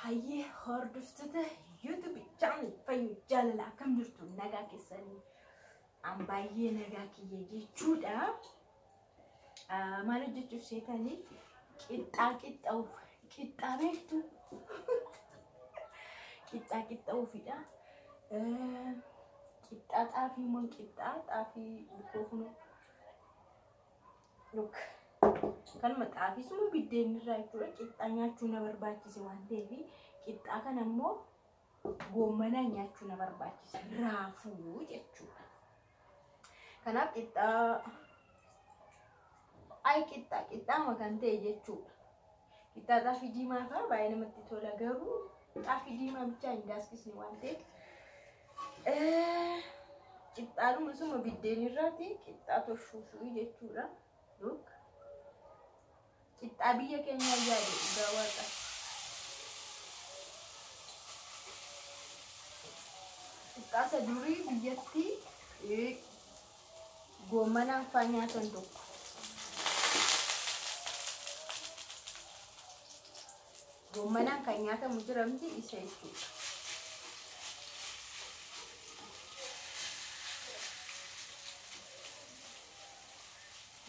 Hayyee hordoftoota YouTube channel Fayyuu Jaalalaa akkam jirtu nagaa keessanii an baay'ee nagaa kiyya jechuudha. Maal hojjechuuf seetanii qixxaa beektu qixxaa'uufidha. Qixxaa xaafii moo qixxaa xaafii bukoofnu look kan xaafii sunu biddeen irraa jechuudha. Qixxaa nyaachuu na barbaachise waan ta'eef qixxaa kana immoo goommana nyaachuu na barbaachise raafuu jechuudha. Kanaaf qixxaa makan ta'e jechuudha. Qixxaa xaafii diimaa fa'aa baay'ee namatti tola, garuu xaafii diimaa bichaa hin daaskisne waan ta'eef qixxaadhuma suma biddeen irraati qixxaa toshuushuu jechuudha. Look qixxaa biyya keenya yaade dhugaa waaqa. Qixxaa durii biyyatti goommanaan fa'aa nyaatan tokko. Goommanaan kan nyaatamu jiramti isa jechuudha.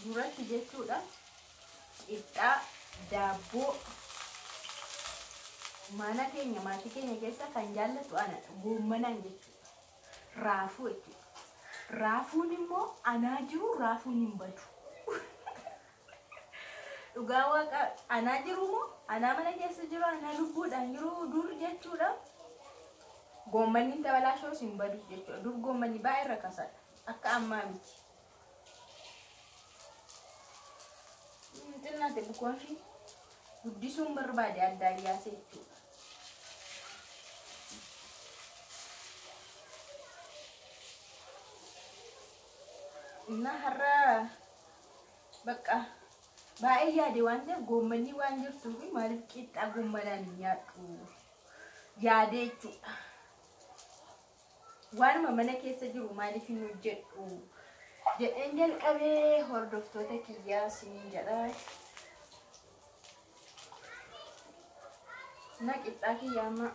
Duratti jechuudha. Qixxaa daabboo mana keenya maatii keenya keessa kan jaallatu anadha. Goommanaan jechuudha. Raafuu jechuudha. Raafuun immoo anaa jiru raafuun hin badu. Dhugaa waaqa anaa jiru moo anaa mana keessa jiru anaa lubbuudhaan jiru dur jechuudha. Goommanni tabalaashoos hin badu jechuudha. Dur goommanni baay'ee rakkasaadha. Akka ammaa miti. Xinnaate bukoon fi guddisuun barbaade adda dhiyaase jechuudha. Inna har'a bakka baay'ee yaade waan ta'eef goommanni waan jirtuuf maaliif qixxaa goommanaan nyaadhu yaade jechuudha. Waanuma mana keessa jiru maaliif hin hojjedhu jedheen jalqabee hordoftoota kiyyaa siin jedha. Na qixxaa kiyyaa amma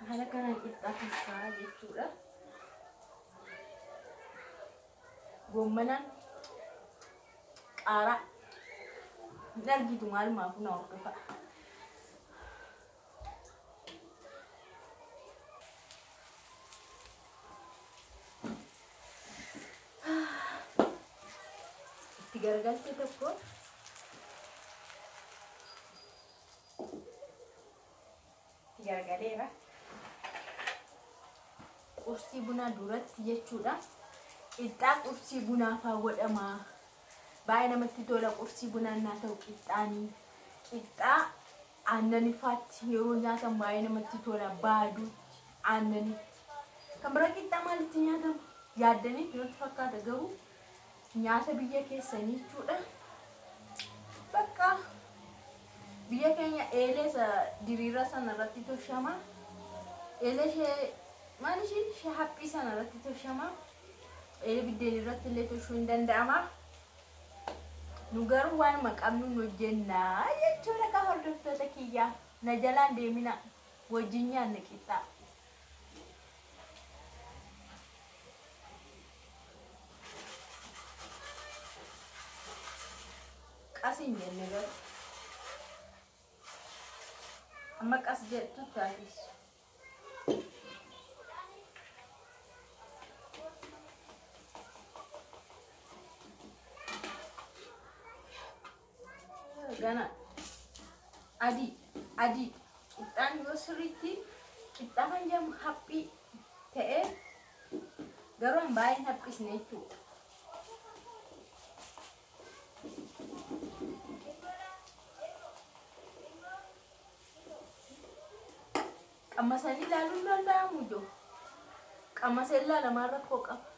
haala kanaan qixxaa keessaa jechuudha. Goommanaan qaaraa hin argitu maalumaaf na hordofa. Itti garagalte tokko itti garagaleera. Qursii bunaa duratti jechuudha. Qixxaa qursii bunaa fa'aa godhamaa. Baay'ee namatti tola qursii bunaan naa ta'u qixxaanii. Qixxaa aannanii faatti yeroo nyaatan baay'ee namatti tola. Baaduu aannanii. Kan biraa qixxaa maalitti nyaatamu? Yaaddanii natti fakkaata, garuu nyaata biyya keessanii jechuudha. Bakka biyya keenya eelee diriira sana irratti toshama. Eelee ishee maal ishee haphii sana irratti toshama. Eelee biddeen irratti illee toshuu hin danda'ama. Nu garuu waanuma qabnu nu hojjennaa jechuudha. Kan hordoftoota kiyyaa na jalaan deemina wajjin nyaanna qixxaa. Qasiin jenne garuu amma qas jettu taasisu. Gana adii qixxaan yoo sirriitti qixxaa kan jedhamu haphii ta'ee garuu baay'een haphisne jechuudha. Qammasanii ilaaluun danda'amu ijoo qammasee ilaalamaa rakkoo qaba.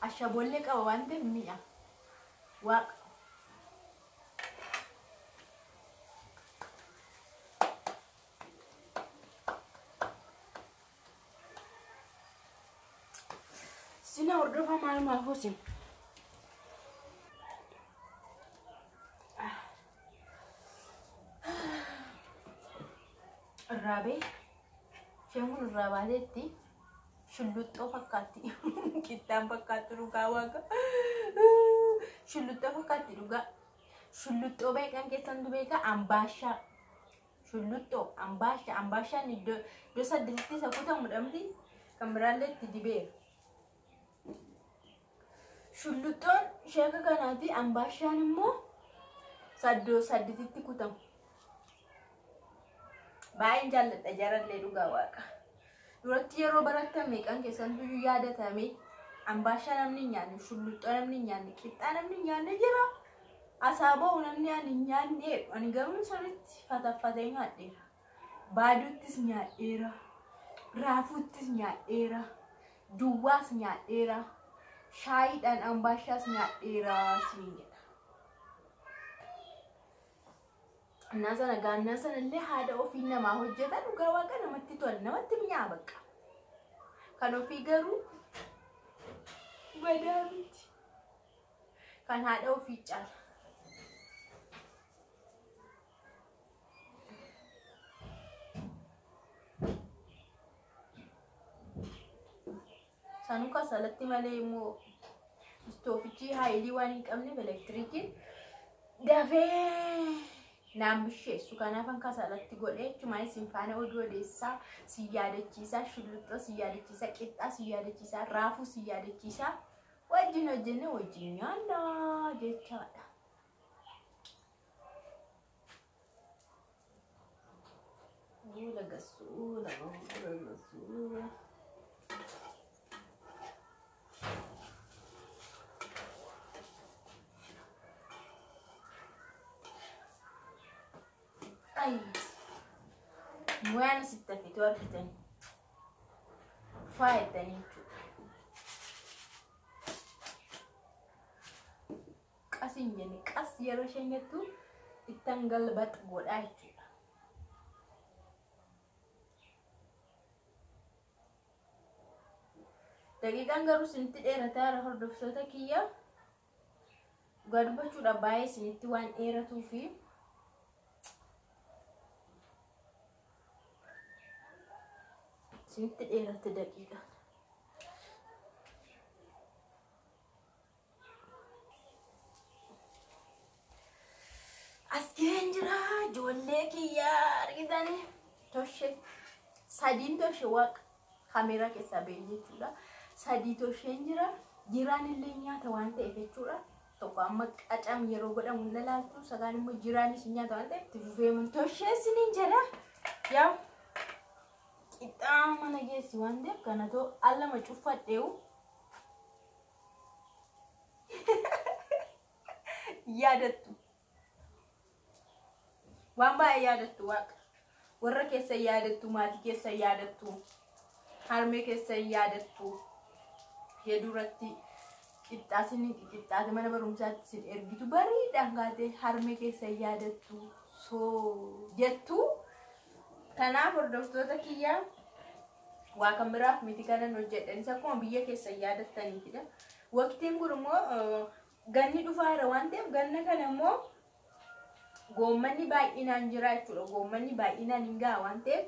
Ashaboollee qaba waan ta'eef mi'a waaqa Sina hordofaa maalumaaf hosin. Rabe, shamun rabatetti shulluxxoo fakkaatti. Qixxaan fakkaatti dhugaa waaqa. Shulluxxoo fakkaatti dhugaa. Shulluxxoo beekan keessan beeka ambaashaa. Shulluxxoo ambaashaa. Ambaashaan iddoo saddeetitti isa kutamu dhamti kan biraallee itti dibeera. Shulluxxoon sheeka kanaati, ambaashaan immoo saddeetitti kutamu. Baay'een jaalladha jarallee dhugaa waaqa. Duratti yeroo barattame kan keessan tuyyuu yaadatame ambaashaa namni nyaanne, shulluxxoo namni nyaanne, qixxaa namni nyaanne jira. Asaaboo namni ani nyaanne ani garuu sirriitti fataffatee nyaadheera. Baaduuttis nyaadheera. Raafuuttis nyaadheera. Duwwaas nyaadheera. Shaayiidhaan ambaashaas nyaadheera siin jedha. Naasana gaannaa sanallee haadha ofii namaa hojjeta dhugaa waaqa namatti tola, namatti mi'aa bakka. Kan ofii garuu badaa miti. Kan haadha ofii caala. Sanu kasalatti malee immoo istoofichi haayilii waan hin qabneef elektiriikiin dafee naan bisheessu. Kanaafan kasalatti godhee jechuudha. Isin faana oduu odeessaa si yaadachiisaa, shulluxxoo si yaadachiisaa, qixxaa si yaadachiisaa, raafuu si yaadachiisaa. Wajjin hojjenne wajjin nyaanna jechaadha. Lagasuu. Ay, muana sitafitu argitani. Faayatanii qasin jenne qas yeroo sheenyattu ittan galbat godhaa jechuudha. Daqiiqaan garuu isinitti dheerataa jira hordoftoota kiyya. Dhugaa dubbachuudha baay'ee isinitti waan dheeratuu fi isinitti dheeratte daqiiqa. As ga'een jira ijoollee kiyya argitanii. Toshee sadiin toshee waaqa kameeraa keessaa ba'e jechuudha. Sadii tosheen jira. Jiraan illee nyaata waan ta'eef jechuudha. Tokko amma qacam yeroo godhamu na laaltu, sagaan immoo jiraanis nyaata waan ta'eef itti fufeemuun toshee isiniin jedha. Yaa qixxaa mana geessi waan ta'eef kanatoo allama cuffadheewu. Yaadattu. Waan baay'ee yaadattu waaqa. Warra keessa yaadattu, maatii keessa yaadattu, harmee keessa yaadattu. Heduratti qixxaati mana barumsaatti sin ergitu bariidhaan gaatee harmee keessa yaadattu soo jettu. Kanaaf hordoftoota kiyyaa waa kan biraaf miti kanan hojjedhanis akkuma biyya keessa yaadattaniitidha. Waqtiin kun immoo ganni dhufaa waan ta'eef ganna kana immoo goommanni baay'inaan jira jechuudha. Goommanni baay'inaan hin ga'a waan ta'eef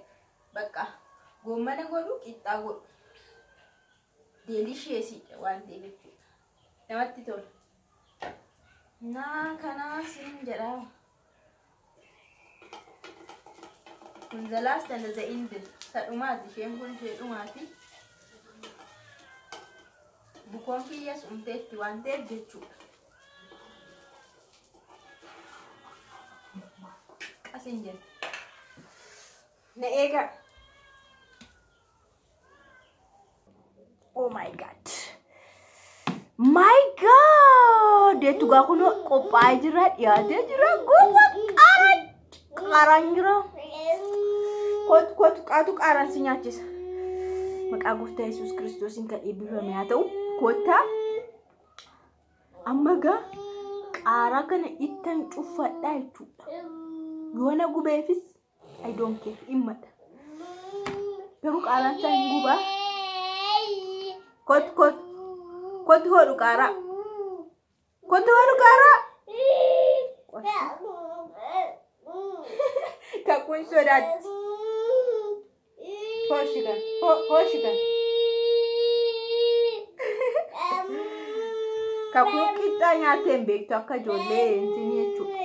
bakka goommana godhu qixxaa godhu. Deelisheesiidha waan ta'eef jechuudha. Namatti tola. Naa kanaa siin jedha. Kun the last and the end. Sadhumaati isheen kun ishee dhumaati. Bukoon kiyyas umteetti waan ta'eef jechuudha. Qasin jedhe. Na eega. Oh my god. My god. Deetu gaa kun qophaa'ee jira, dhiyaatee jira. Gosa qaaraan jira. Kotu qaaraan si nyaachisa. Maqaa Gooftaa Yesuus Kiristoosiin kan eebbifame haa ta'u. Kottaa amma gaa qaaraa kana ittan cuffadhaa jechuudha. Yoona gubeefis I don't care himmadha. Garuu qaaraan isaa hin gubaa. Kot Kottu hodhu qaaraa. Kottu hodhu qaaraa. Kakuun sodaatti. Hooshikan. Hooshikan. Kakuun qixxaa nyaatee hin beektu akka ijoollee intiin jechuudha.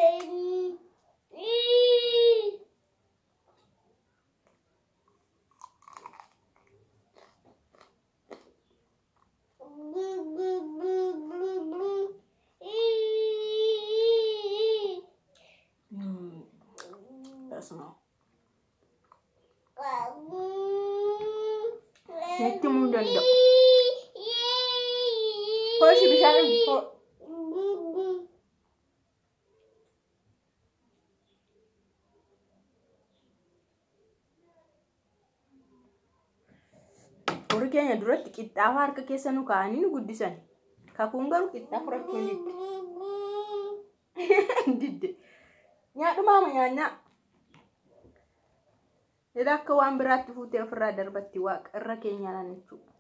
Sitti mun danda'u. Hoshi bishaan horii keenya duratti qixxaafa harka keessa nu kaa'anii nu guddisan. Kakuun garuu qixxaa furachuu hin didde. Nyaadhumaama nyaannaa. Jedha akka waan biraatti fuutee ofirraa darbatti waaqa irra keenyaan jechuudha.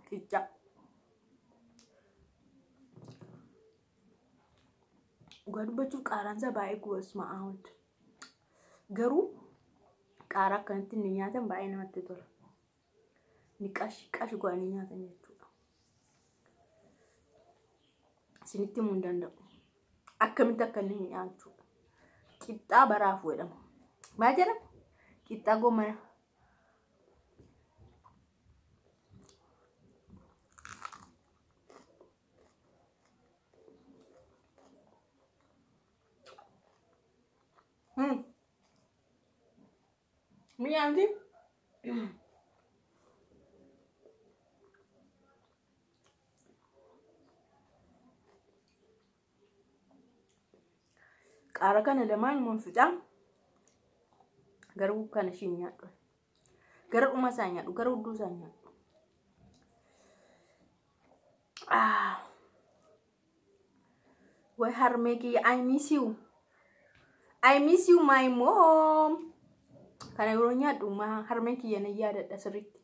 Qicca. Dhugaa dubbachuuf qaaraansa baay'ee gubas ma'aawwan. Garuu qaaraa akkanatti inni nyaatan baay'ee namatti tola. Ni qashi godhanii nyaatan jechuudha. Isinitti himuu hin danda'u. Akkamitti akka inni nyaachudha. Qixxaa baraafuu jedhama. Maal jedhama? Qixxaa goomana. Mianti? Qaaraa kana lamaan mun fixaa. Garuu kana isheen nyaadhu. Gara dhuma isaa nyaadhu. Gara hudduu isaa nyaadhu. Why harmee kiyya? I miss you. I miss you, my mom. Kana yeroo nyaadhu harmee kiyya na yaadadha sirriitti.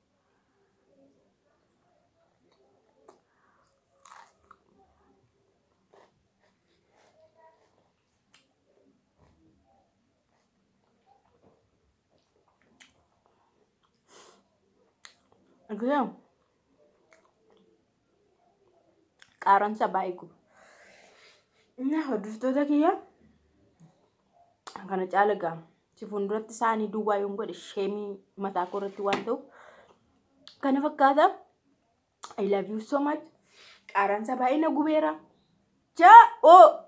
Again. Qaaraansa baay'ee guba. Hordoftoota kiyya kana caala ga'a. Si fuulduratti isaanii duwwaa yoon godhe sheemii mataa koorratti waan ta'u kana fakkaata. I love you so much. Qaaraansa baay'ee na gubeera. Ciao.